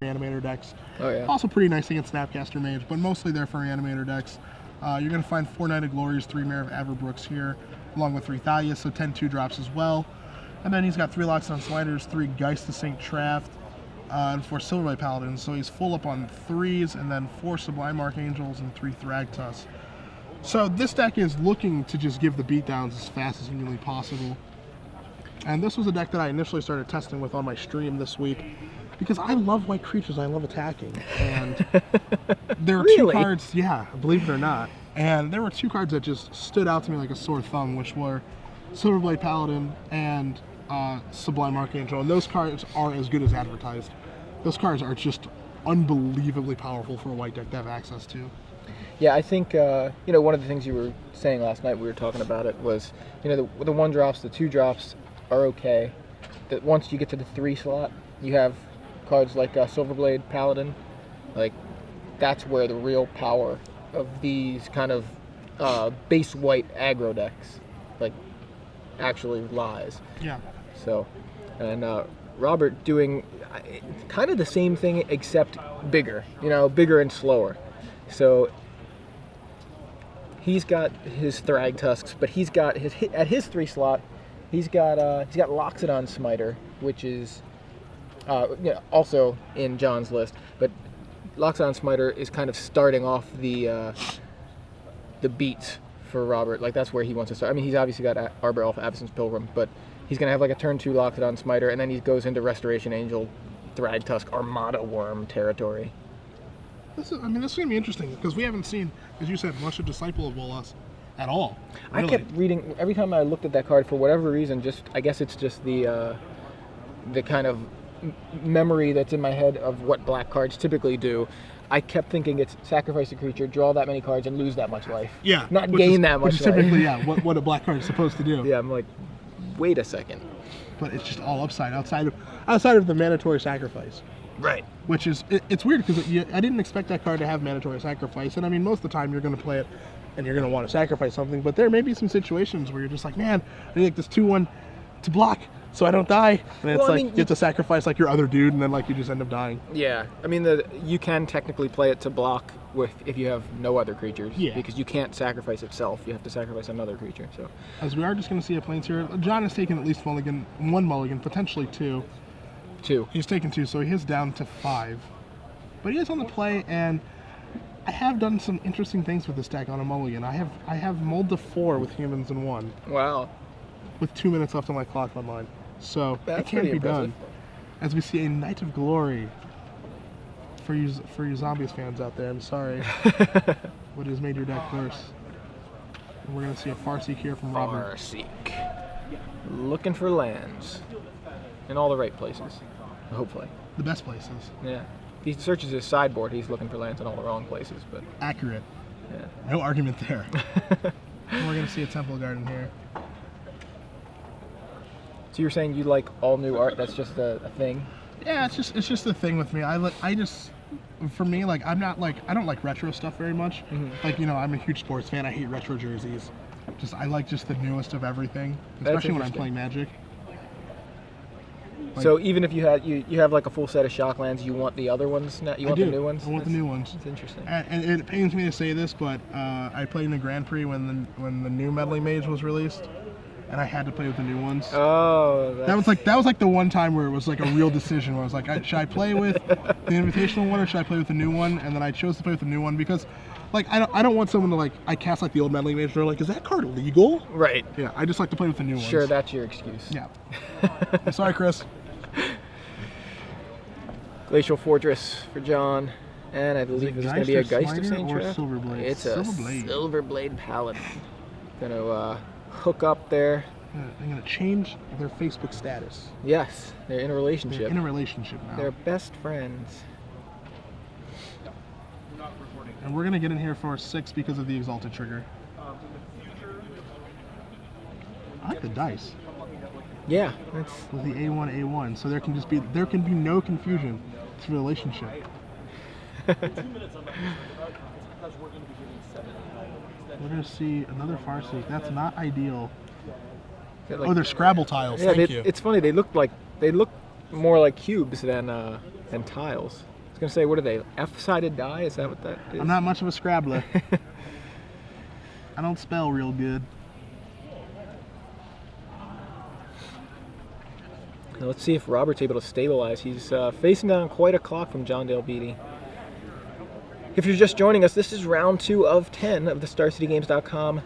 animator decks. Oh yeah. Also pretty nice against Snapcaster Mage, but mostly they're for animator decks. You're going to find 4 Knight of Glories, 3 Mare of Averbrooks here, along with 3 Thalia, so 10 2-drops as well. And then he's got 3 Loxodon Sliders, 3 Geist of St. Traft, and 4 Silverblade Paladins. So he's full up on 3s, and then 4 Sublime Archangels and 3 Thragtusk. So this deck is looking to just give the beatdowns as fast as humanly possible. And this was a deck that I initially started testing with on my stream this week, because I love white creatures, I love attacking. And there are 2 cards, yeah, believe it or not. And there were 2 cards that just stood out to me like a sore thumb, which were Silverblade Paladin and Sublime Archangel. And those cards are as good as advertised. Those cards are just unbelievably powerful for a white deck to have access to. Yeah, I think, you know, one of the things you were saying last night, we were talking about it, was, you know, the 1-drops, the 2-drops are okay. That once you get to the 3 slot, you have cards like Silverblade Paladin. Like, that's where the real power of these kind of base white aggro decks, like, actually lies. Yeah. So, and Robert doing kind of the same thing except bigger, you know, bigger and slower. So he's got his Thragtusks, but he's got at his 3 slot, he's got Loxodon Smiter, which is you know, also in John's list, but Loxodon Smiter is kind of starting off the beats for Robert. Like, that's where he wants to start. I mean, he's obviously got Arbor Elf, Absence Pilgrim, but he's going to have like a turn 2 Loxodon Smiter, and then he goes into Restoration Angel, Thragtusk, Armada Worm territory. This is going to be interesting, because we haven't seen, as you said, much of Disciple of Bolas at all. Really. I kept reading, every time I looked at that card, for whatever reason, just, I guess it's just the kind of memory that's in my head of what black cards typically do. I kept thinking it's sacrifice a creature, draw that many cards, and lose that much life. Yeah. Not gain that much life. Which is typically, yeah, what a black card is supposed to do. Yeah, I'm like, wait a second. But it's just all upside, outside of the mandatory sacrifice. Right. Which is, it's weird, because I didn't expect that card to have mandatory sacrifice, and I mean, most of the time you're going to play it, and you're going to want to sacrifice something, but there may be some situations where you're just like, man, I need like this 2/1 to block, so I don't die, and it's you have to sacrifice like your other dude, and then like you just end up dying. Yeah, I mean, you can technically play it to block if you have no other creatures, because you can't sacrifice itself, you have to sacrifice another creature. So, as we are just going to see a Plains here, John has taken at least one mulligan, potentially 2. 2. He's taken 2, so he is down to 5. But he is on the play, and I have done some interesting things with this deck on a mulligan. I have mulled to 4 with humans in 1. Wow. With 2 minutes left on my clock online. So that's it can't be impressive. done. As we see a Knight of Glory for you Zombies fans out there, I'm sorry. What has made your deck worse? And we're gonna see a Farseek here from Robert. Farseek. Looking for lands. In all the right places. Hopefully. The best places. Yeah. He searches his sideboard, he's looking for lands in all the wrong places, but accurate. Yeah. No argument there. And we're gonna see a Temple Garden here. So you're saying you like all new art? That's just a thing? Yeah, it's just a thing with me. For me, like, I don't like retro stuff very much. Mm-hmm. Like, you know, I'm a huge sports fan. I hate retro jerseys. I like just the newest of everything, especially when I'm playing Magic. Like, so even if you have like a full set of Shocklands, you want the other ones now? You want the new ones? I want the new ones. It's interesting. And it pains me to say this, but I played in the Grand Prix when the new Meddling Mage was released, and I had to play with the new ones. Oh, that was like the one time where it was like a real decision. Where I was like, should I play with the Invitational one or should I play with the new one? And then I chose to play with the new one because, like, I don't want someone to, like, I cast like the old Meddling Mage and they're like, is that card legal? Right. Yeah, I just like to play with the new ones. Sure, that's your excuse. Yeah. Sorry, Chris. Glacial Fortress for John, and I believe it's going to be a Geist of St. Traft. Silverblade? It's a Silverblade Paladin. Going to hook up there. They're going to change their Facebook status. Yes, they're in a relationship. They're in a relationship now. They're best friends. And we're going to get in here for 6 because of the Exalted trigger. I like the dice. Yeah, with the A1, so there can be no confusion. It's a relationship. We're gonna see another Farseek. That's not ideal. Like, they're Scrabble tiles. Yeah, Thank you. It's funny. They look more like cubes than tiles. gonna say, what are they? F-sided die? Is that what that is? I'm not much of a Scrabbler. I don't spell real good. Now let's see if Robert's able to stabilize. He's facing down quite a clock from John Dale Beety. If you're just joining us, this is round 2 of 10 of the StarCityGames.com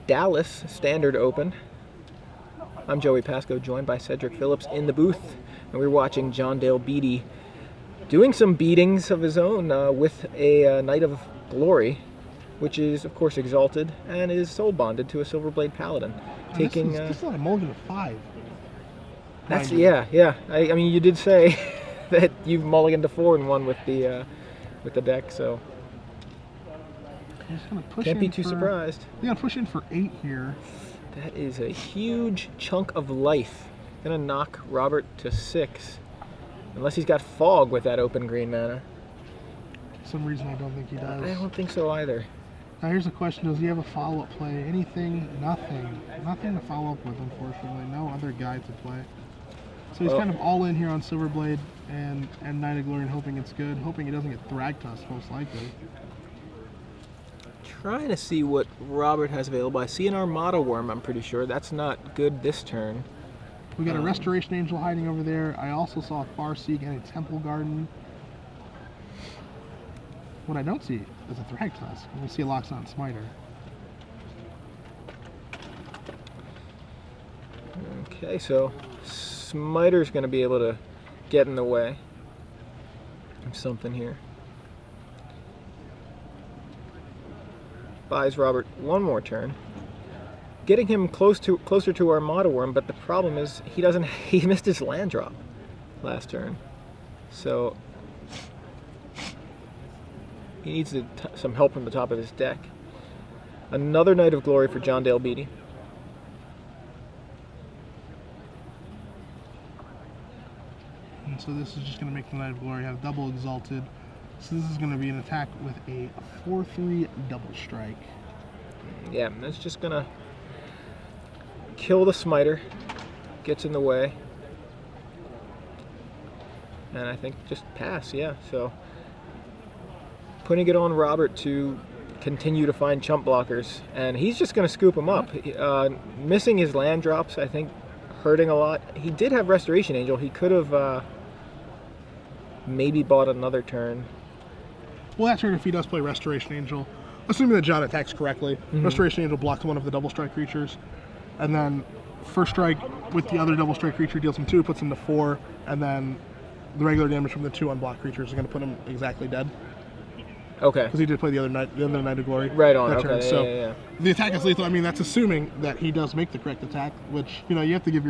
Dallas Standard Open. I'm Joey Pasco, joined by Cedric Phillips in the booth, and we're watching John Dale Beety doing some beatings of his own with a Knight of Glory, which is, of course, exalted and is soul bonded to a Silverblade Paladin. Taking this is like a mulligan of 5. That's yeah. I mean, you did say that you've mulliganed to 4 and 1 with the deck, so can't be too surprised. We're gonna push in for 8 here. That is a huge chunk of life. Gonna knock Robert to 6, unless he's got fog with that open green mana. For some reason, I don't think he does. I don't think so either. Now here's the question: does he have a follow-up play? Anything? Nothing. Nothing to follow up with, unfortunately. No other guy to play. So he's kind of all in here on Silverblade and Knight of Glory and hoping it's good. Hoping he doesn't get Thragtusk, most likely. Trying to see what Robert has available. I see an Armada Worm, I'm pretty sure. That's not good this turn. We got a Restoration Angel hiding over there. I also saw a Farseek and a Temple Garden. What I don't see is a Thragtusk. We see a Loxodon Smiter. Okay, so Smiter's going to be able to get in the way of something here. Buys Robert one more turn, getting him closer to Armada Worm. But the problem is he missed his land drop last turn, so he needs some help from the top of his deck. Another Knight of Glory for John Dale Beety. And so this is just going to make the Knight of Glory have double exalted. So this is going to be an attack with a 4/3 double strike. Yeah, that's just going to kill the Smiter. Gets in the way. And I think just pass, yeah. So putting it on Robert to continue to find chump blockers. And he's just going to scoop him up. Missing his land drops, I think, hurting a lot. He did have Restoration Angel. He could have maybe bought another turn. Well, that turn, if he does play Restoration Angel, assuming that John attacks correctly, Restoration Angel blocks one of the double strike creatures, and then first strike with the other double strike creature deals him 2, puts him to 4, and then the regular damage from the 2 unblocked creatures is going to put him exactly dead. Okay. Because he did play the other Knight of Glory. Right on. That Okay. turn. So yeah. the attack is lethal. I mean, that's assuming that he does make the correct attack, which you have to give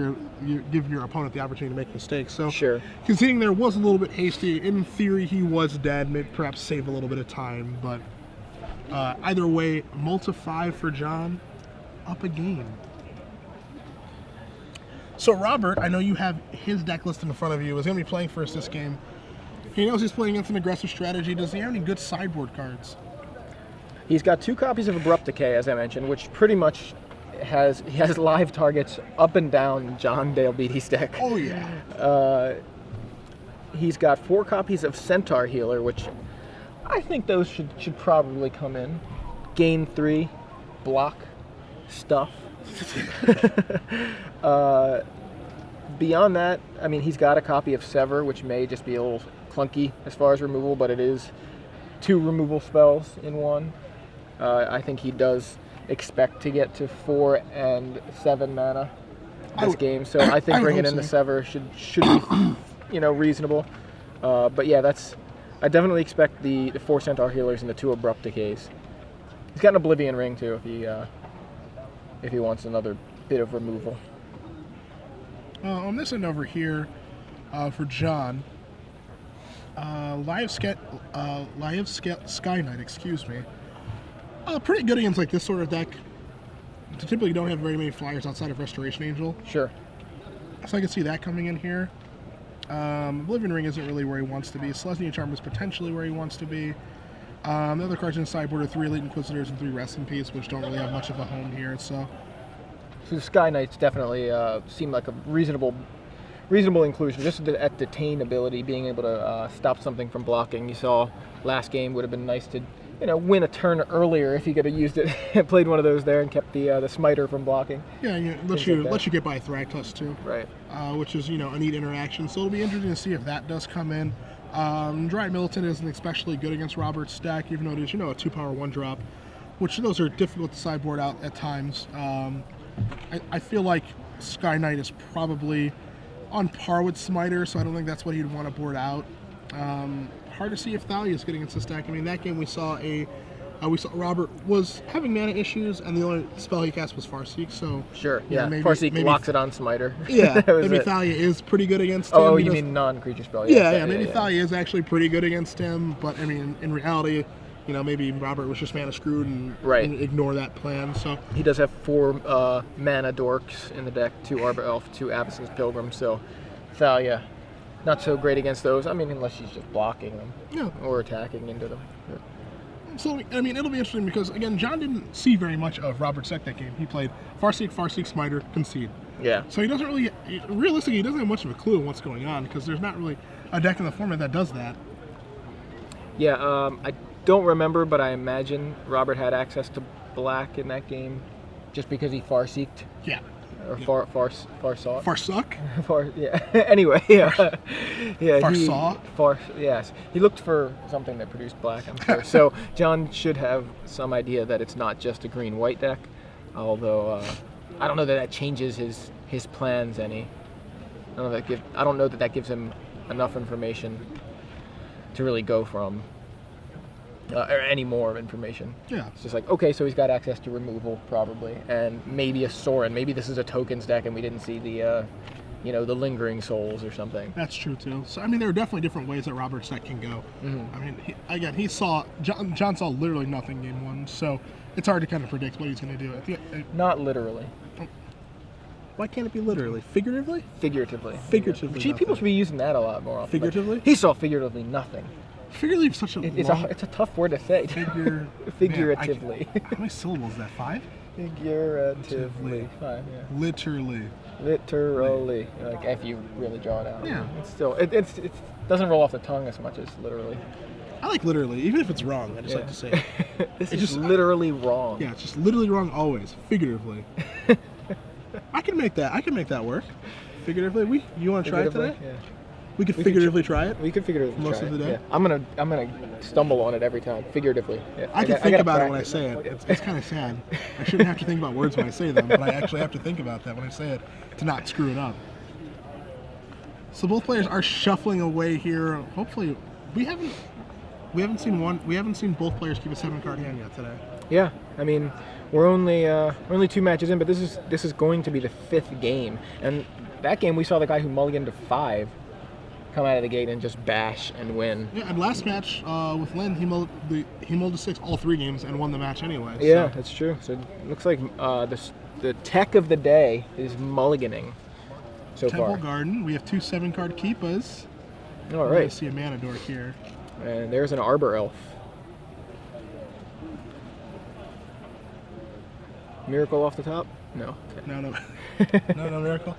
your opponent the opportunity to make mistakes. So Sure. conceding there was a little bit hasty. In theory, he was dead. Maybe perhaps save a little bit of time, but either way, multi 5 for John, up a game. So Robert, I know you have his deck list in front of you. Is going to be playing first this game. He knows he's playing against an aggressive strategy. Does he have any good sideboard cards? He's got 2 copies of Abrupt Decay, as I mentioned, which pretty much he has live targets up and down John Dale Beety's deck. Oh yeah. He's got 4 copies of Centaur Healer, which I think those should probably come in. Gain 3, block, stuff. Beyond that, I mean, he's got a copy of Sever, which may just be a little clunky as far as removal, but it is 2 removal spells in 1. I think he does expect to get to 4 and 7 mana this game, so I think bringing in the Sever should be reasonable. But yeah, I definitely expect the 4 Centaur Healers and the 2 Abrupt Decays. He's got an Oblivion Ring too if he wants another bit of removal. On this end over here, for John, Live Sky Knight, excuse me. Pretty good against like this sort of deck. Typically don't have very many flyers outside of Restoration Angel. Sure. So I can see that coming in here. Oblivion Ring isn't really where he wants to be. Selesnya Charm is potentially where he wants to be. The other cards in the sideboard are 3 Elite Inquisitors and 3 Rest in Peace, which don't really have much of a home here. So the Sky Knights definitely seem like a reasonable reasonable inclusion. Just at detain ability, being able to stop something from blocking. You saw last game would have been nice to, win a turn earlier if he could have used it, played one of those there and kept the smiter from blocking. Yeah, let you get by Thragtusk too. Right. Which is a neat interaction. So it'll be interesting to see if that does come in. Dry Militant isn't especially good against Robert's deck, even though it is a 2-power 1-drop, which those are difficult to sideboard out at times. I feel like Sky Knight is probably on par with Smiter, so I don't think that's what he'd want to board out. Hard to see if Thalia is getting into this deck. I mean, that game we saw Robert was having mana issues, and the only spell he cast was Farseek. So sure, yeah, Farseek locks it on Smiter. Yeah, maybe Thalia is pretty good against him. Oh, you mean non-creature spell? Yeah, maybe Thalia is actually pretty good against him. But I mean, in reality, maybe Robert was just mana screwed and ignore that plan. So he does have 4 mana dorks in the deck, 2 Arbor Elf, 2 Avacyn's Pilgrim. So Thalia, not so great against those. I mean, unless she's just blocking them or attacking into them. Yeah. So, I mean, it'll be interesting because, again, John didn't see very much of Robert's deck that game. He played Farseek, Smiter, Concede. Yeah. So he doesn't really, realistically, he doesn't have much of a clue of what's going on because there's not really a deck in the format that does that. Yeah, I don't remember, but I imagine Robert had access to black in that game just because he Farseeked. Yeah. Or Farsaw. Farsuck? Yeah. Anyway, yeah. Farsaw? Yes. He looked for something that produced black, I'm sure. So John should have some idea that it's not just a green-white deck, although I don't know that changes his plans any. I don't know that gives him enough information to really go from. Or any more information. Yeah. It's just like, okay, so he's got access to removal, probably, and maybe a Sorin. Maybe this is a tokens deck and we didn't see the, the Lingering Souls or something. That's true, too. So, I mean, there are definitely different ways that Robert's deck can go. I mean, John saw literally nothing game 1, so it's hard to kind of predict what he's going to do. Not literally. Why can't it be literally? Figuratively? Figuratively. Figuratively. People should be using that a lot more often. Figuratively? He saw figuratively nothing. Figuratively is such a it's a tough word to say. Figuratively. Man, how many syllables is that? 5? Figuratively. 5, yeah. Literally. Like if you really draw it out. Yeah. It's still it doesn't roll off the tongue as much as literally. I like literally, even if it's wrong. I just like to say it. It's just literally wrong. Yeah, it's just literally wrong always. Figuratively. I can make that work. Figuratively. You want to try it today? Yeah. We could figuratively try it. We could figuratively most try of the day. Yeah. I'm gonna stumble on it every time. Figuratively. Yeah. I can think about it when I say it. It's kind of sad. I shouldn't have to think about words when I say them, but I actually have to think about that when I say it to not screw it up. So both players are shuffling away here. Hopefully, we haven't seen both players keep a 7-card hand yet today. Yeah, I mean, we're only 2 matches in, but this is going to be the 5th game, and that game we saw the guy who mulliganed to 5 come out of the gate and just bash and win. Yeah, and last match with Len, he mulled to 6 all 3 games and won the match anyway. Yeah, that's true. So it looks like the tech of the day is mulliganing so far. Temple Garden, we have 2 7-card keepas. All right. I see a mana dork here. And there's an Arbor Elf. Miracle off the top? No. Okay. No miracle.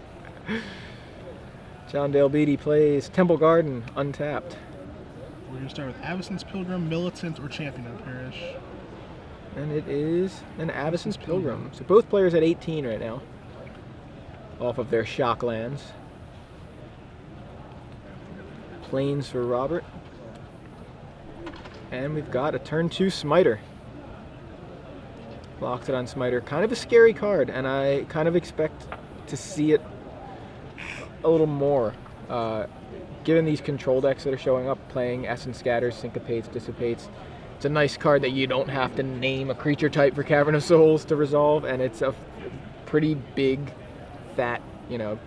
John Dale Beety plays Temple Garden, untapped. We're going to start with Avacyn's Pilgrim, Militant, or Champion of Parish. And it is an Avacyn's Pilgrim. So both players at 18 right now, off of their shock lands. Plains for Robert. And we've got a turn 2 Smiter. Locks it on Smiter. Kind of a scary card, and I kind of expect to see it a little more. Given these control decks that are showing up, playing Essence Scatters, Syncopates, Dissipates, it's a nice card that you don't have to name a creature type for Cavern of Souls to resolve, and it's a pretty big, fat,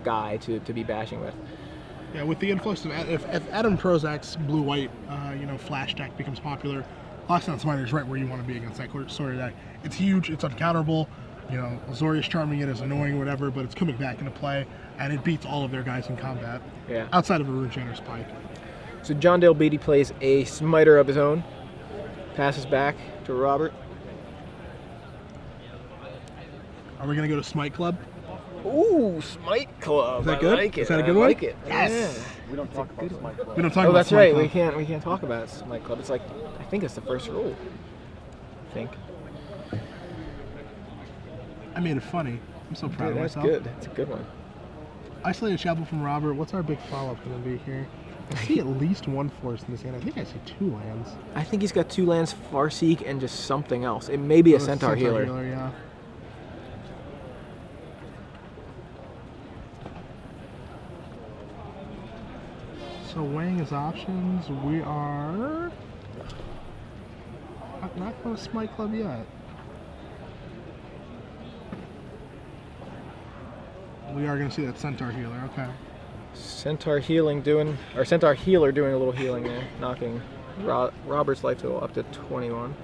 guy to be bashing with. Yeah, with the influx of if Adam Prozac's blue-white, flash deck becomes popular, Locks on Smiter is right where you want to be against that sort of deck. It's huge, it's uncounterable. Azorius charming it is annoying, whatever, but it's coming back into play, and it beats all of their guys in combat. Yeah. Outside of a Rune Chanter's Pike. So John Dale Beety plays a Smiter of his own. Passes back to Robert. Are we going to go to Smite Club? Ooh, Smite Club. Is that I good? like it. Is that a I good one? like it. Yes. Yeah. We don't talk about Smite Club. We don't talk Oh, about that's Smite right. Club. We can't talk about Smite Club. It's like, I think it's the first rule. I think. I made it funny. I'm so proud Dude, of that's myself. good. That's a good one. Isolated Chapel from Robert. What's our big follow-up going to be here? I see at least one force in this hand. I think I see 2 lands. I think he's got 2 lands, Farseek, and just something else. It may be a Oh, Centaur Healer. Yeah. So weighing his options, we are not going to Smite Club yet. We are going to see that Centaur Healer. Okay. Centaur Healer doing a little healing there, knocking Robert's life total up to 21.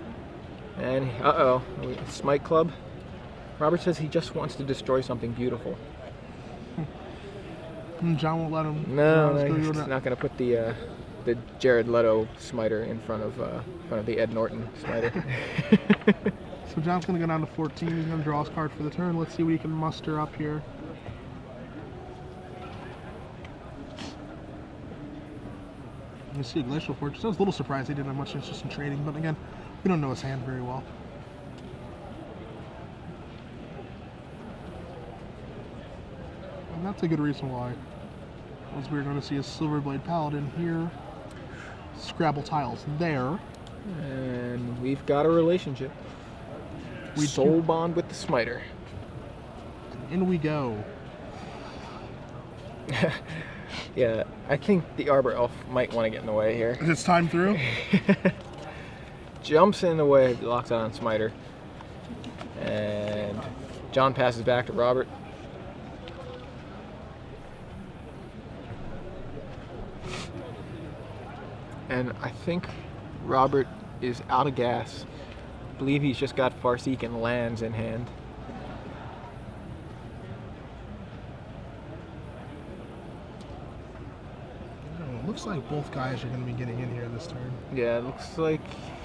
And Smite Club. Robert says he just wants to destroy something beautiful. John won't let him. No, he's not going to put the Jared Leto Smiter in front of the Ed Norton Smiter. So John's going to go down to 14. He's going to draw his card for the turn. Let's see what he can muster up here. You see a Glacial Fortress. I was a little surprised he didn't have much interest in trading, but again, we don't know his hand very well. And that's a good reason why. As we're going to see a Silverblade Paladin here. Scrabble tiles there. And we've got a relationship. Soul bond with the Smiter. In we go. Yeah, I think the Arbor Elf might want to get in the way here. Is it time through? Jumps in the way, locks out on Smiter. And John passes back to Robert. And I think Robert is out of gas. I believe he's just got Farseek and lands in hand. Looks like both guys are going to be getting in here this turn. Yeah, it looks like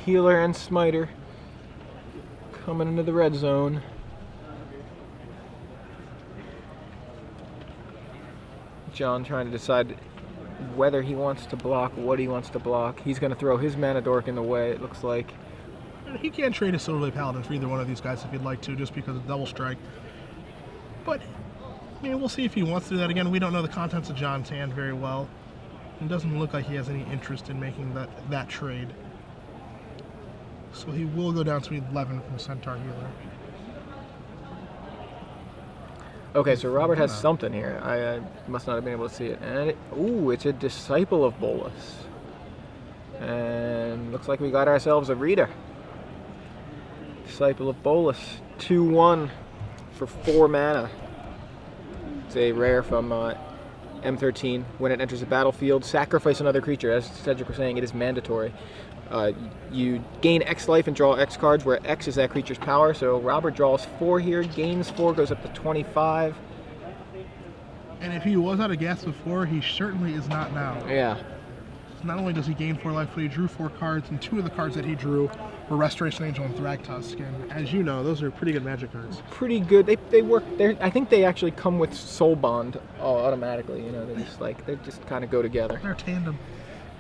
Healer and Smiter coming into the red zone. John trying to decide whether he wants to block, what he wants to block. He's going to throw his Mana Dork in the way, it looks like. He can't trade a Silverblade Paladin for either one of these guys if he'd like to, just because of Double Strike. But, I mean, we'll see if he wants to do that again. We don't know the contents of John's hand very well. It doesn't look like he has any interest in making that trade. So he will go down to 11 from Centaur Healer. Okay, so Robert has something here. I must not have been able to see it. And it's a Disciple of Bolas. And looks like we got ourselves a reader. Disciple of Bolas, 2/1 for 4 mana. It's a rare from M13. When it enters the battlefield, sacrifice another creature. As Cedric was saying, it is mandatory. You gain X life and draw X cards, where X is that creature's power. So Robert draws 4 here, gains 4, goes up to 25. And if he was out of gas before, he certainly is not now. Yeah. Not only does he gain 4 life, but he drew 4 cards, and 2 of the cards that he drew were Restoration Angel and Thragtusk. And as you know, those are pretty good Magic cards. Pretty good. They work. I think they actually come with Soul Bond automatically. You know, they just kind of go together. They're tandem.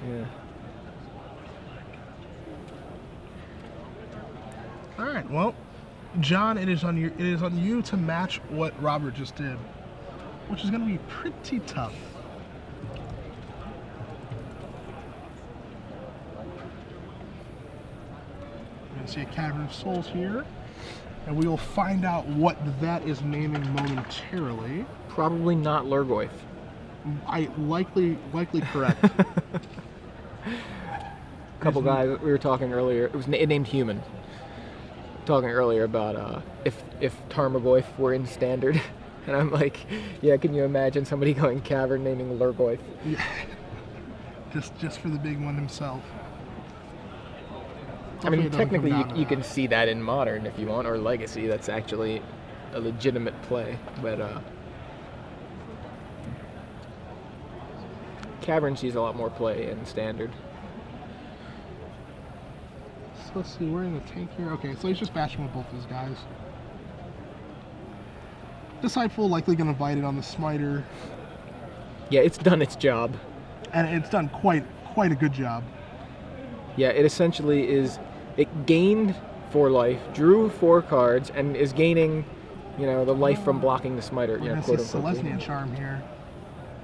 Yeah. All right. Well, John, it is on you to match what Robert just did, which is going to be pretty tough. We're going to see a Cavern of Souls here, and we will find out what that is naming momentarily. Probably not Lurgoyf. Likely correct. A couple guys we were talking earlier. It named Human. Talking earlier about if Tarmogoyf were in Standard, and I'm like, yeah, can you imagine somebody going Cavern naming Lurgoyf? Yeah. Just for the big one himself. I mean, technically you can see that in Modern if you want, or Legacy. That's actually a legitimate play, but Cavern sees a lot more play in Standard. So let's see, we're in the tank here. Okay, so he's just bashing with both these guys. Disciple likely going to bite it on the Smiter, Yeah, it's done its job. and it's done quite a good job. Yeah, it essentially is. It gained 4 life, drew 4 cards, and is gaining, you know, the life from blocking the Smiter. We're You know, going to quote see unquote. Selesnya Charm here.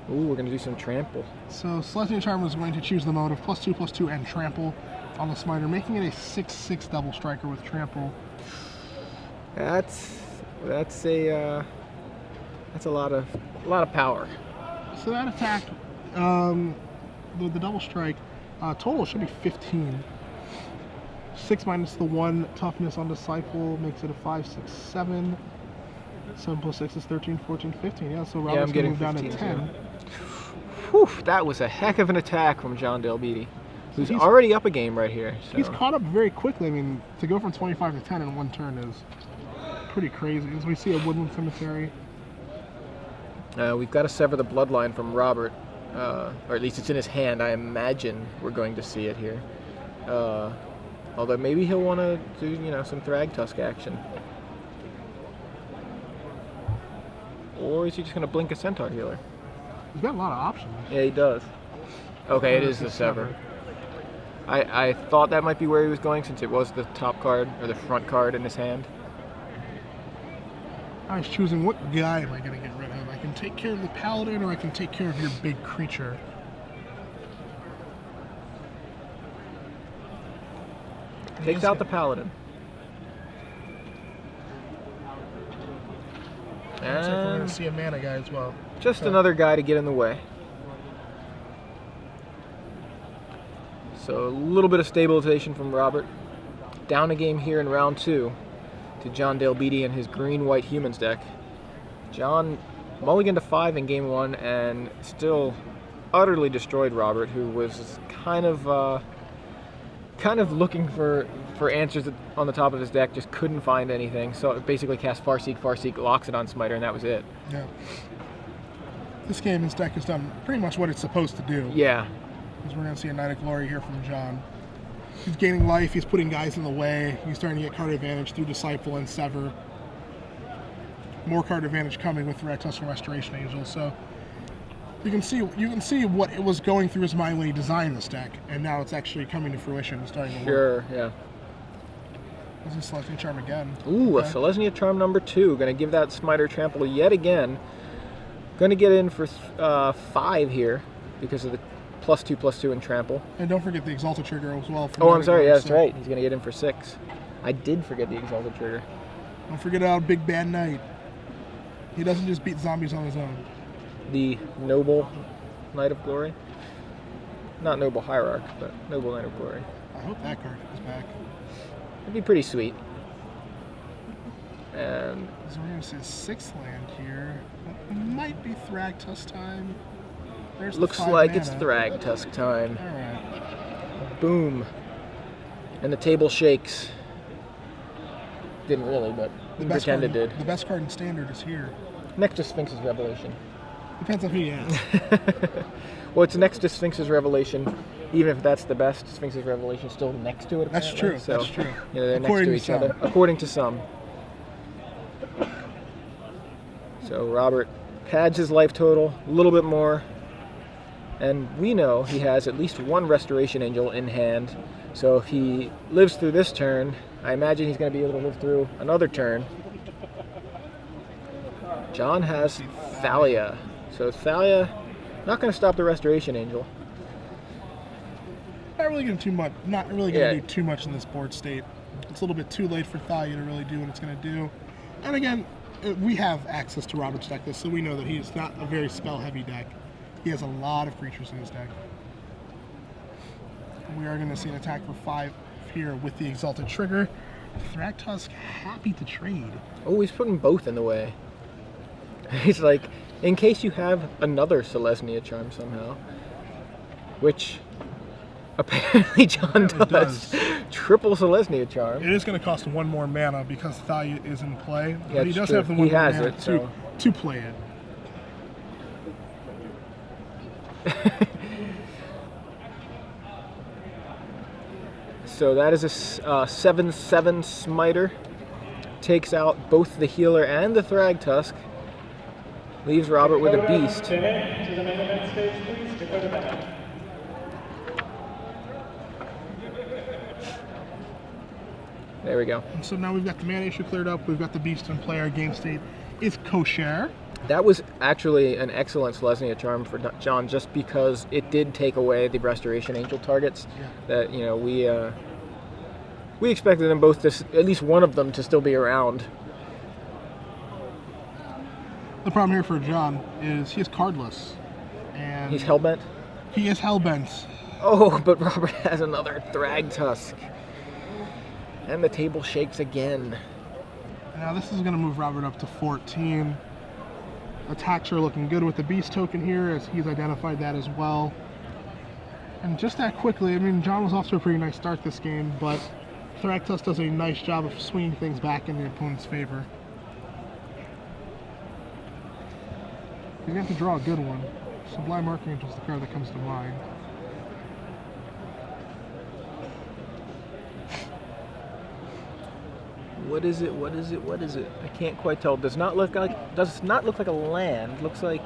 Ooh, we're gonna do some trample. So Selesnya Charm is going to choose the mode of +2/+2 and trample on the Smiter, making it a 6/6 double striker with trample. That's a lot of power. So that attack, the double strike, total should be 15. 6 minus the 1 toughness on Disciple makes it a 5, 6, 7. 7 plus 6 is 13, 14, 15. Yeah, so Robert's going to move down to 10. Too. Whew, that was a heck of an attack from John Beety, who's already up a game right here. So. He's caught up very quickly. I mean, to go from 25 to 10 in 1 turn is pretty crazy. As we see a Woodland Cemetery. We've got to sever the bloodline from Robert, or at least it's in his hand. I imagine we're going to see it here. Although maybe he'll want to do, you know, some Thragtusk action. Or is he just going to blink a Centaur Healer? He's got a lot of options. Yeah, he does. Okay, it is the Sever. I thought that might be where he was going since it was the top card, or the front card in his hand. I was choosing what guy am I going to get rid of. I can take care of the Paladin, or I can take care of your big creature. Takes out the Paladin. Looks like we're going to see a mana guy as well. Just another guy to get in the way. So a little bit of stabilization from Robert. Down a game here in round 2 to John Beety and his green-white humans deck. John mulliganed to 5 in game 1 and still utterly destroyed Robert, who was kind of looking for answers on the top of his deck, just couldn't find anything. So it basically cast Farseek, locks it on Smiter, and that was it. Yeah. This game, his deck has done pretty much what it's supposed to do. Yeah. Because we're going to see a Knight of Glory here from John. He's gaining life, he's putting guys in the way, he's starting to get card advantage through Disciple and Sever. More card advantage coming with Thragtusk and Restoration Angel, so you can see what it was going through his mind when he designed this deck, and now it's actually coming to fruition and starting to work. Sure, yeah. This is Selesnya Charm again. Ooh, okay. A Selesnya Charm number 2. Going to give that Smiter trample yet again. Going to get in for 5 here because of the +2/+2 and trample. And don't forget the Exalted Trigger as well. Oh, I'm sorry. Yeah, that's right. He's going to get in for 6. I did forget the Exalted Trigger. Don't forget about Big Bad Knight. He doesn't just beat zombies on his own. The Noble Knight of Glory. Not Noble Hierarch, but Noble Knight of Glory. I hope that card comes back. It'd be pretty sweet. And so we're going to see a 6th land here. It might be Thragtusk time. There's looks like it's Thragtusk time. Alright. Boom. And the table shakes. Didn't really, but pretend it did. The best card in Standard is here. Next to Sphinx's Revelation. Depends on who you ask. Well, it's next to Sphinx's Revelation. Even if that's the best, Sphinx's Revelation is still next to it. That's true. So, that's true. You know, they're next to each other, according to some. So Robert pads his life total a little bit more, and we know he has at least 1 Restoration Angel in hand. So if he lives through this turn, I imagine he's going to be able to live through another turn. John has Thalia. So Thalia, not going to stop the Restoration Angel. Not really going to do too much in this board state. It's a little bit too late for Thalia to really do what it's going to do. And again, we have access to Robert's deck list, so we know that he's not a very spell-heavy deck. He has a lot of creatures in his deck. We are going to see an attack for 5 here with the Exalted Trigger. Thragtusk happy to trade. Oh, he's putting both in the way. He's like, in case you have another Selesnya Charm somehow, which apparently John does. Triple Selesnya Charm. It is going to cost 1 more mana because Thalia is in play, Yeah, but he does true. have the 1 more mana so. to play it. So that is a 7/7 Smiter. Takes out both the healer and the Thragtusk. Leaves Robert with a beast. There we go. And so now we've got the mana issue cleared up. We've got the beast in play. Our game state is kosher. That was actually an excellent Selesnya charm for John, just because it did take away the Restoration Angel targets. That we expected them both to, at least one of them, to still be around. The problem here for John is he is cardless, and he's hellbent. He is hellbent. Oh, but Robert has another Thrag Tusk, and the table shakes again. Now this is going to move Robert up to 14. Attacks are looking good with the beast token here, as he's identified that as well. And just that quickly, I mean, John was off to a pretty nice start this game, but Thragtusk does a nice job of swinging things back in the opponent's favor. He's going to have to draw a good one. Sublime Archangel is the card that comes to mind. What is it? What is it? What is it? I can't quite tell. Does not look like a land. Looks like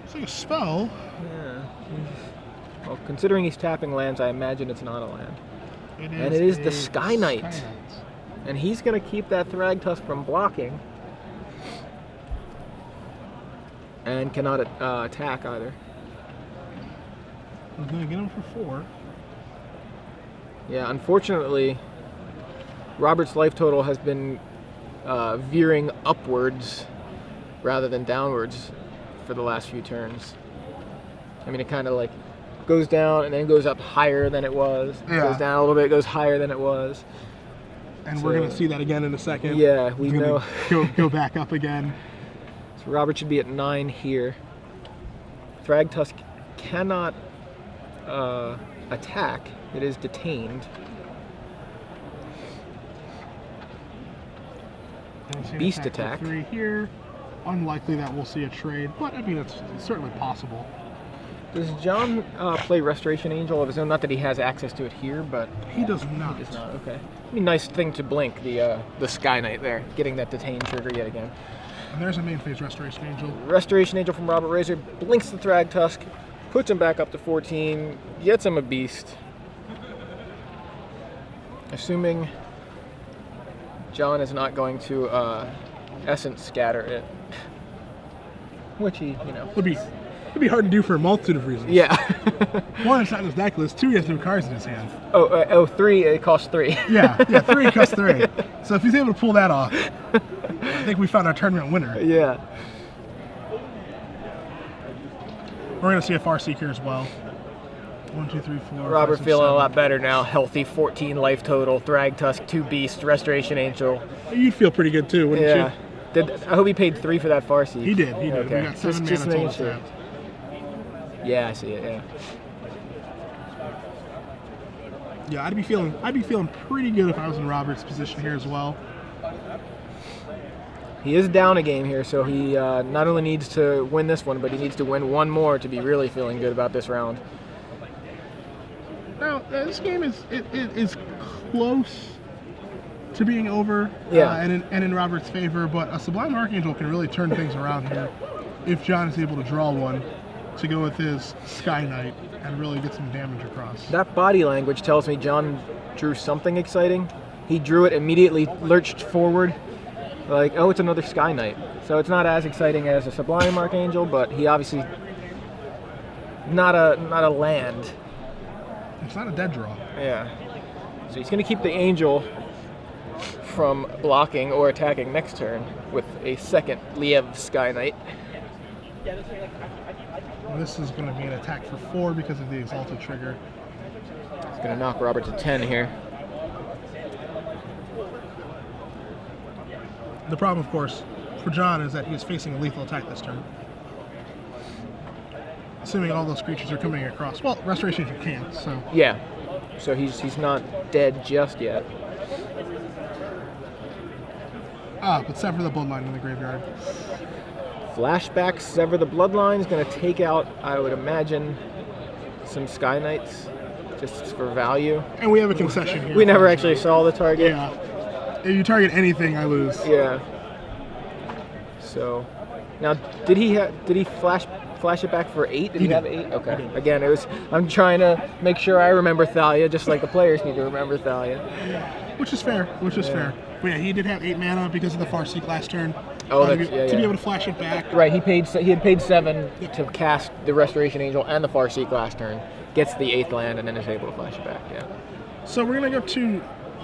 it's like a spell. Yeah. Well, considering he's tapping lands, I imagine it's not a land. It is the Sky Knight. And he's going to keep that Thragtusk from blocking. And cannot attack either. He's going to get him for 4. Yeah, unfortunately, Robert's life total has been veering upwards rather than downwards for the last few turns. I mean, it kind of like goes down and then goes up higher than it was. Yeah. Goes down a little bit, goes higher than it was. And so, we're going to see that again in a second. Yeah, we know. go back up again. So Robert should be at 9 here. Thragtusk cannot attack. It is detained. Beast attack. 3 here. Unlikely that we'll see a trade, but I mean, it's certainly possible. Does John play Restoration Angel of his own? Not that he has access to it here, but he does not. He does not. Okay. I mean, nice thing to blink the Sky Knight there, getting that detain trigger yet again. And there's a main phase Restoration Angel. Restoration Angel from Robert Rasor blinks the Thragtusk, puts him back up to 14, gets him a beast. Assuming John is not going to Essence Scatter it, which he, would be hard to do for a multitude of reasons. Yeah. 1, it's not in his deck list. 2, he has no cards in his hand. 3, it costs 3. yeah, 3 costs 3. So if he's able to pull that off, I think we found our tournament winner. Yeah. We're going to see a Farseeker here as well. 1, 2, 3, 4. Robert 5, 6, feeling 7. a lot better now. Healthy, 14 life total. Thragtusk, 2 beasts, Restoration Angel. You'd feel pretty good too, wouldn't you? I hope he paid 3 for that Farseek. He did. Okay. We got 7 mana total stacked. Yeah, I see it. Yeah. Yeah, I'd be feeling pretty good if I was in Robert's position here as well. He is down a game here, so he not only needs to win this one, but he needs to win one more to be really feeling good about this round. Now, this game is close to being over, and in Robert's favor, but a Sublime Archangel can really turn things around here if John is able to draw one to go with his Sky Knight and really get some damage across. That body language tells me John drew something exciting. He drew it, immediately lurched forward, like, oh, it's another Sky Knight. So it's not as exciting as a Sublime Archangel, but he obviously not a land. It's not a dead draw. Yeah. So he's going to keep the Angel from blocking or attacking next turn with a second Liev Sky Knight. This is going to be an attack for 4 because of the Exalted trigger. It's going to knock Robert to 10 here. The problem, of course, for John is that he is facing a lethal attack this turn. Assuming all those creatures are coming across. Well, Restoration you can't, so. Yeah. So he's not dead just yet. But Sever the Bloodline in the graveyard. Flashback, Sever the Bloodline is going to take out, I would imagine, some Sky Knights, just for value. And we have a concession here. We never actually saw the target. Yeah. If you target anything, I lose. Yeah. So Now, did he flash it back for 8? Did he have 8? Okay. Again, I'm trying to make sure I remember Thalia, just like the players need to remember Thalia. Which is fair. But yeah, he did have 8 mana because of the Farseek last turn. Oh, to be able to flash it back. Right, he had paid 7 to cast the Restoration Angel and the Farseek last turn. Gets the 8th land and then is able to flash it back. Yeah. So we're gonna go to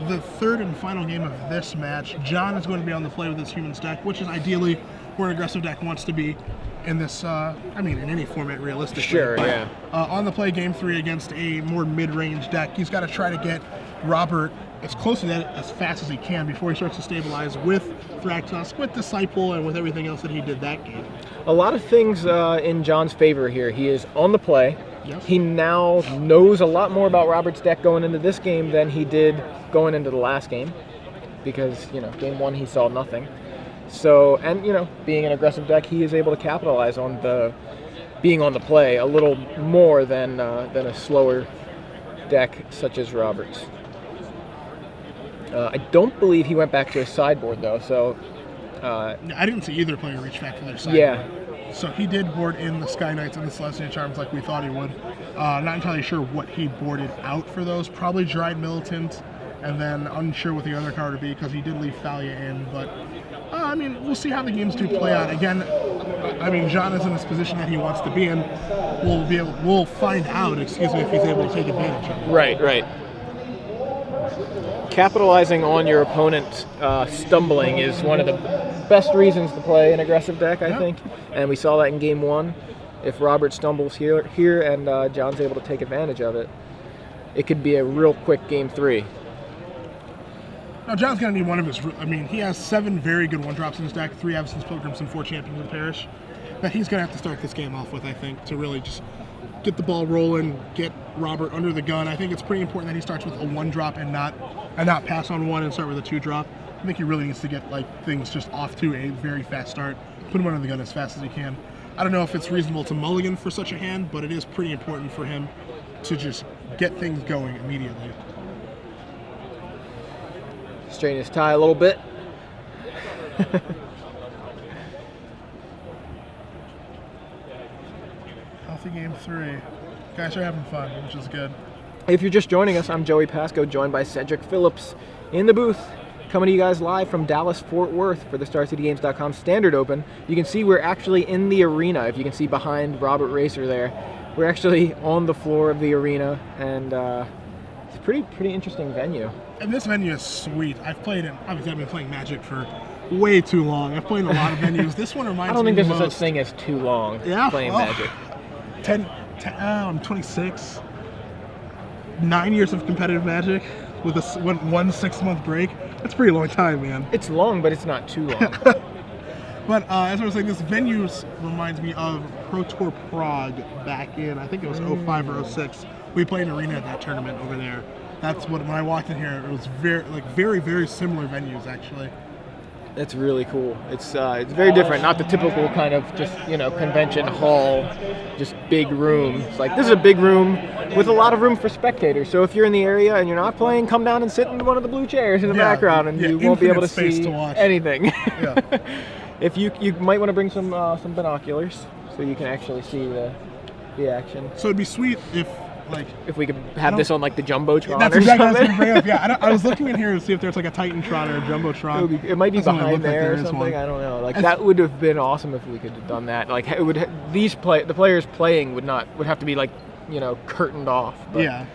the third and final game of this match. John is going to be on the play with his Humans deck, which is ideally where an aggressive deck wants to be in this. In any format, realistically. Sure. But, yeah. On the play, game 3 against a more mid-range deck, he's got to try to get Robert as close to that as fast as he can before he starts to stabilize with Thragtusk, with Disciple, and with everything else that he did that game. A lot of things in John's favor here. He is on the play. Yes. He now knows a lot more about Robert's deck going into this game than he did going into the last game, because game 1 he saw nothing. So, and being an aggressive deck, he is able to capitalize on being on the play a little more than a slower deck such as Robert's. I don't believe he went back to his sideboard though, so I didn't see either player reach back for their sideboard. Yeah. So he did board in the Sky Knights and the Celestial Charms like we thought he would. Not entirely sure what he boarded out for those. Probably Dried Militant, and then unsure what the other card would be because he did leave Thalia in. But we'll see how the games do play out. Again, John is in this position that he wants to be in. We'll find out, if he's able to take advantage of it. Right. Capitalizing on your opponent stumbling is one of the best reasons to play an aggressive deck, I think. And we saw that in game 1. If Robert stumbles here and John's able to take advantage of it, it could be a real quick game 3. Now, John's going to need one of his... he has 7 very good 1-drops in his deck, 3 Absence Pilgrims and 4 Champions of Perish, that he's going to have to start this game off with, I think, to really just get the ball rolling, get Robert under the gun. I think it's pretty important that he starts with a 1-drop and not pass on 1 and start with a 2-drop. I think he really needs to get things just off to a very fast start, put him under the gun as fast as he can. I don't know if it's reasonable to mulligan for such a hand, but it is pretty important for him to just get things going immediately. Straighten his tie a little bit. Healthy game 3. Guys are having fun, which is good. If you're just joining us, I'm Joey Pasco, joined by Cedric Phillips in the booth, coming to you guys live from Dallas-Fort Worth for the StarCityGames.com Standard Open. You can see we're actually in the arena. If you can see behind Robert Rasor there, we're actually on the floor of the arena, and it's a pretty interesting venue. And this venue is sweet. Obviously I've been playing Magic for way too long. I've played in a lot of venues. This one reminds me I don't think there's a such thing as too long playing Magic. I'm 26. 9 years of competitive Magic with one 6-month break. That's a pretty long time, man. It's long, but it's not too long. But as I was saying, this venue reminds me of Pro Tour Prague back in, I think it was 05 or 06. We played an arena at that tournament over there. That's when I walked in here, it was very, very similar venues, actually. It's really cool. It's very different, not the typical kind of just convention hall, just big room. It's like this is a big room with a lot of room for spectators. So if you're in the area and you're not playing, come down and sit in one of the blue chairs in the background, and you won't be able to see anything. Yeah. If you might want to bring some binoculars so you can actually see the action. So it'd be sweet if we could have this on the Jumbotron. That's exactly what I was going to bring up. Yeah, I was looking in here to see if there's a Titantron or a Jumbotron. It might be behind there or something. I don't know. That would have been awesome if we could have done that. The players playing would have to be curtained off. But. Yeah.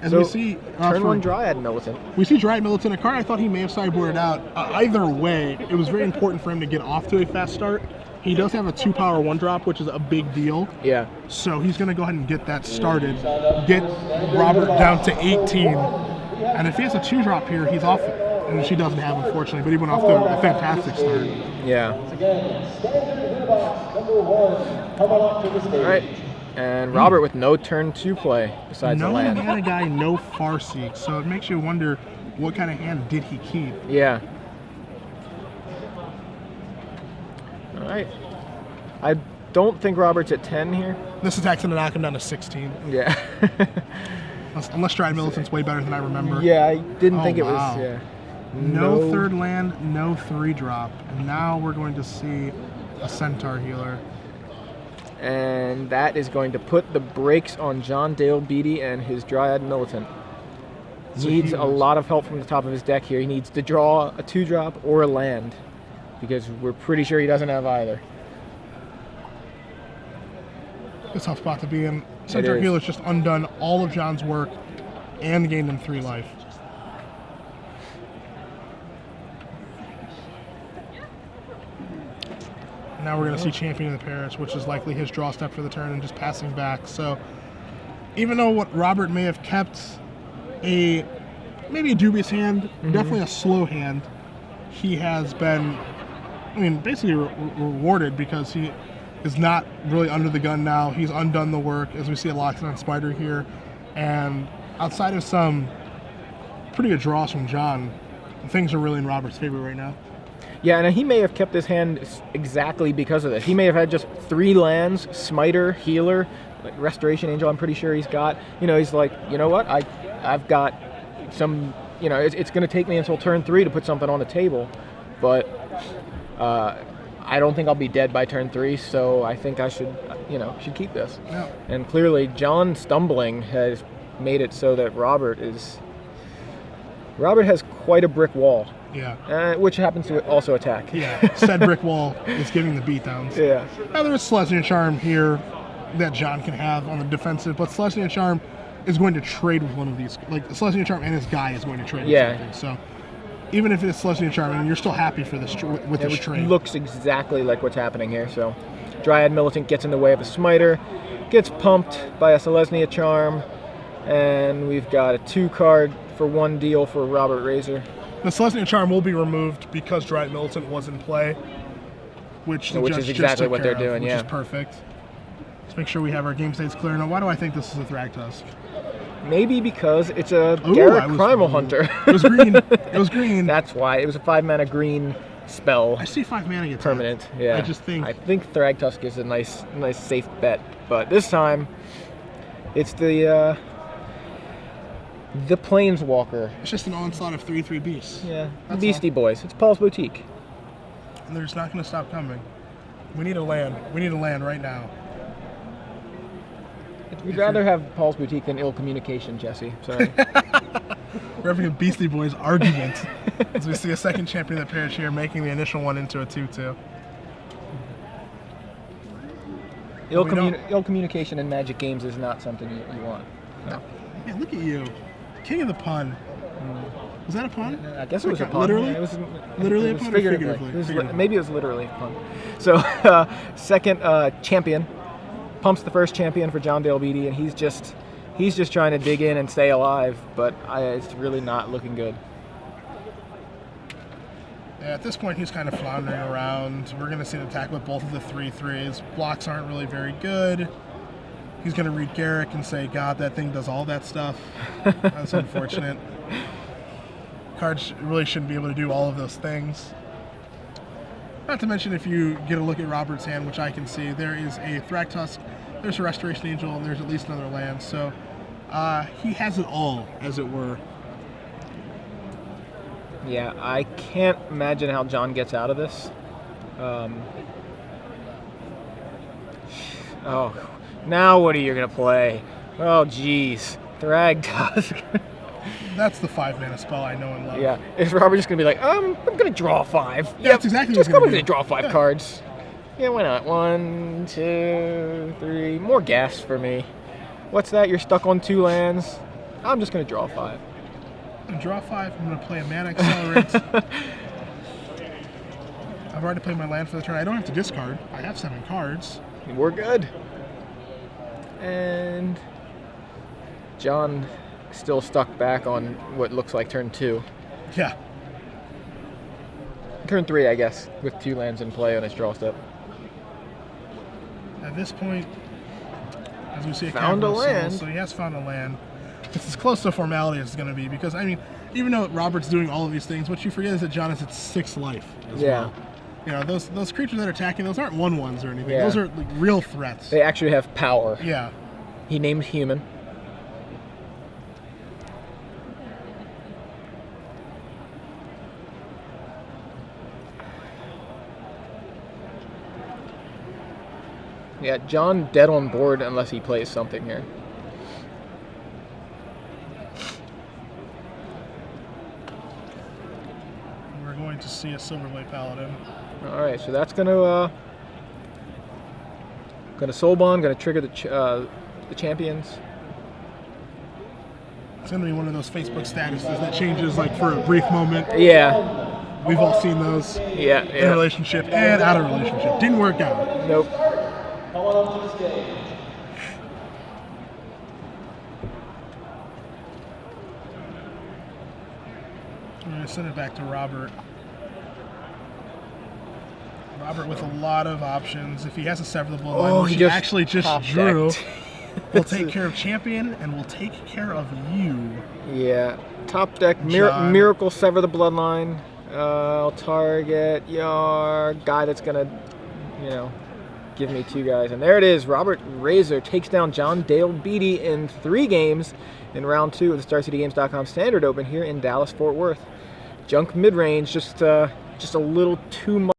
And we see turn 1 Dryad Militant. We see Dryad Militant, a card I thought he may have sideboarded out. Either way, it was very important for him to get off to a fast start. He does have a 2-power 1-drop, which is a big deal. Yeah. So he's going to go ahead and get that started, get Robert down to 18. And if he has a 2-drop here, he's off, and she doesn't have, unfortunately, but he went off to a fantastic start. Yeah. All right. And Robert with no turn 2 play besides the land. No mana guy, no Farseek. So it makes you wonder what kind of hand did he keep? Yeah. All right. I don't think Robert's at 10 here. This attack's going to knock him down to 16. Yeah. Unless Dryad Militant's way better than I remember. Yeah, I didn't think it was. Yeah. No 3rd land, no 3-drop. And now we're going to see a Centaur healer. And that is going to put the brakes on John Dale Beety and his Dryad Militant. So Needs a lot of help from the top of his deck here. He needs to draw a 2-drop or a land, because we're pretty sure he doesn't have either. It's a tough spot to be in. Centaur healer's just undone all of John's work and gained him 3 life. Now we're going to see Champion of the Parish, which is likely his draw step for the turn and just passing back. So even though what Robert may have kept maybe a dubious hand, definitely a slow hand, he has been, I mean, basically rewarded, because he is not really under the gun now. He's undone the work, as we see a Loxodon Spider here. And outside of some pretty good draws from John, things are really in Robert's favor right now. Yeah, and he may have kept his hand exactly because of this. He may have had just 3 lands, Smiter, Healer, like Restoration Angel. I'm pretty sure he's got. You know, he's like, you know what? I've got some. You know, it's going to take me until turn 3 to put something on the table, but I don't think I'll be dead by turn 3. So I think I should, should keep this. Yeah. And clearly, John stumbling has made it so that Robert has quite a brick wall. Yeah. Which happens to also attack. Yeah. Said brick wall is giving the beatdowns. Yeah. Now there's Celestia Charm here that John can have on the defensive, but Celestia Charm is going to trade with one of these. Like, Celestia Charm and his guy is going to trade with something. So even if it's Celestia Charm, and you're still happy for this with this trade. It looks exactly like what's happening here. So Dryad Militant gets in the way of a Smiter, gets pumped by a Celestia Charm, and we've got a 2-card for 1 deal for Robert Razor. The Celestia Charm will be removed because Dryad Militant was in play, which the judge is exactly what they're doing, which is perfect. Let's make sure we have our game states clear. Now, why do I think this is a Thragtusk? Maybe because it's a Garrett Primal Hunter. It was green. It was green. That's why. It was a 5-mana green spell. I see 5 mana gets permanent. Yeah. I think Thragtusk is a nice safe bet, but this time it's the Planeswalker. It's just an onslaught of 3/3 beasts. Yeah, the Beastie Boys. It's Paul's Boutique. And they're just not going to stop coming. We need a land. We need a land right now. We'd rather have Paul's Boutique than ill communication, Jesse. Sorry. We're having a Beastie Boys argument as we see a second Champion of the Parish here, making the initial one into a 2/2. Ill communication in Magic games is not something you want. No. Yeah, look at you. King of the pun. Was that a pun? I guess it was a pun. Literally? Yeah, it was literally it a was pun figuratively. or figuratively? Maybe it was literally a pun. So, second champion. Pumps the first champion for John Dale Beety, and he's just trying to dig in and stay alive, but it's really not looking good. Yeah, at this point, he's kind of floundering around. We're going to see an attack with both of the 3/3s. Blocks aren't really very good. He's going to read Garrick and say, God, that thing does all that stuff. That's unfortunate. Cards really shouldn't be able to do all of those things. Not to mention, if you get a look at Robert's hand, which I can see, there is a Thragtusk, there's a Restoration Angel, and there's at least another land. So he has it all, as it were. Yeah, I can't imagine how John gets out of this. Oh, now what are you going to play? Oh, geez. Thragtusk. That's the 5-mana spell I know and love. Yeah. Is Robert just going to be like, I'm going to draw 5? Yeah, that's exactly what he's going to to draw 5 cards. Yeah, why not? 1, 2, 3. More gas for me. What's that? You're stuck on 2 lands? I'm just going to draw 5. I'm going to draw 5. I'm going to play a Mana Accelerant. I've already played my land for the turn. I don't have to discard. I have 7 cards. We're good. And John still stuck back on what looks like turn 2. Yeah. Turn 3, I guess, with 2 lands in play on his draw step. At this point, as we see, found a land. So he has found a land. It's as close to a formality as it's going to be, because, I mean, even though Robert's doing all of these things, what you forget is that John is at 6 life as well. You know, those creatures that are attacking, those aren't 1/1s or anything. Yeah. Those are like real threats. They actually have power. Yeah. He named human. Yeah, John dead on board unless he plays something here. We're going to see a Silverblade Paladin. All right, so that's gonna soul bond, gonna trigger the champions. It's going to be one of those Facebook statuses that changes like for a brief moment. Yeah. We've all seen those. Yeah. In a relationship and out of a relationship. Didn't work out. Nope. I'm going to send it back to Robert. Robert with a lot of options. If he has a Sever the Bloodline, which he actually just drew, we'll take care of champion and we'll take care of you. Yeah. Top deck, Miracle Sever the Bloodline. I'll target your guy that's going to, give me 2 guys. And there it is. Robert Rasor takes down John Dale Beety in 3 games in round 2 of the StarCityGames.com Standard Open here in Dallas, Fort Worth. Junk mid-range, just a little too much.